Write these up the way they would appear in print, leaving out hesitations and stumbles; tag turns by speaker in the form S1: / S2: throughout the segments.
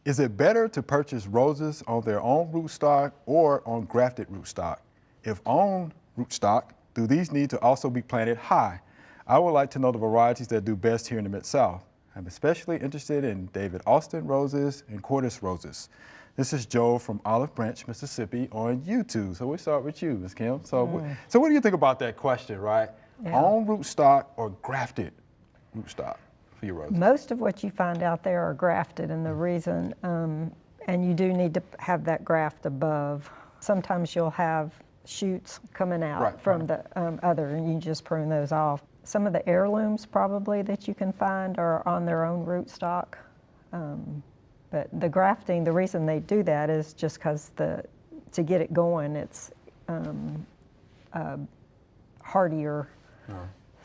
S1: Is it better to purchase roses on their own rootstock or on grafted rootstock? If on rootstock, do these need to also be planted high? I would like to know the varieties that do best here in the Mid-South. I'm especially interested in David Austin roses and Cordis roses. This is Joe from Olive Branch, Mississippi on YouTube. So we'll start with you, Ms. Kim. So what do you think about that question, right? Yeah. On rootstock or grafted rootstock for your roses?
S2: Most of what you find out there are grafted, and the reason, and you do need to have that graft above. Sometimes you'll have shoots coming out from the other, and you just prune those off. Some of the heirlooms probably that you can find are on their own rootstock. But the grafting, the reason they do that is just because to get it going, it's hardier.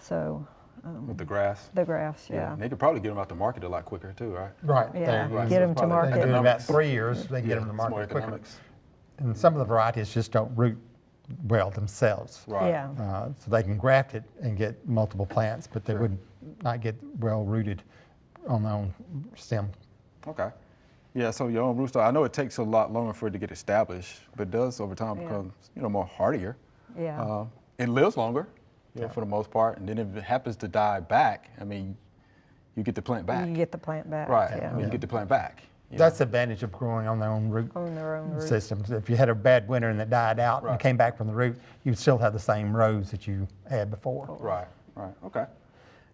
S2: So.
S1: With the grass?
S2: The grass, yeah.
S1: And they could probably get them out to market a lot quicker too, right?
S3: Right.
S2: Yeah, get them to market.
S3: In about 3 years, they get them to market quicker. And some of the varieties just don't root well themselves.
S1: Right.
S2: Yeah.
S3: So they can graft it and get multiple plants, but they would not get well rooted on their own stem.
S1: Okay. Yeah, so your own rootstock, I know it takes a lot longer for it to get established, but it does over time become, more hardier.
S2: Yeah.
S1: It lives longer, for the most part, and then if it happens to die back, I mean, you get the plant back.
S2: You get the plant back.
S1: Right.
S2: Yeah.
S1: I mean, you get the plant back.
S3: That's the advantage of growing on their own root systems. If you had a bad winter and it died out and came back from the root, you'd still have the same rows that you had before.
S1: Right. Okay.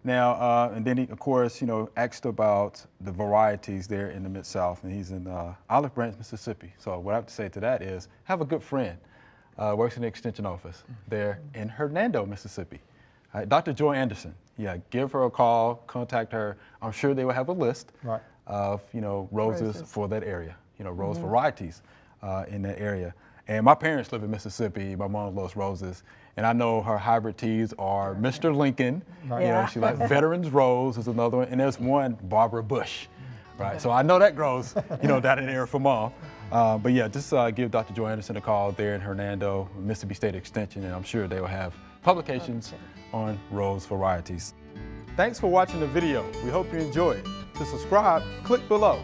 S1: Now, and then he, of course, asked about the varieties there in the Mid-South, and he's in Olive Branch, Mississippi. So what I have to say to that is, have a good friend, works in the extension office there in Hernando, Mississippi. Dr. Joy Anderson. Yeah, give her a call, contact her. I'm sure they will have a list of, roses for that area, rose varieties in that area. And my parents live in Mississippi. My mom loves roses. And I know her hybrid teas are Mr. Lincoln. She likes Veterans Rose is another one. And there's one, Barbara Bush, right? So I know that grows, down in there for mom. But yeah, just give Dr. Joy Anderson a call there in Hernando, Mississippi State Extension, and I'm sure they will have publications on rose varieties. Thanks for watching the video. We hope you enjoyed. To subscribe, click below.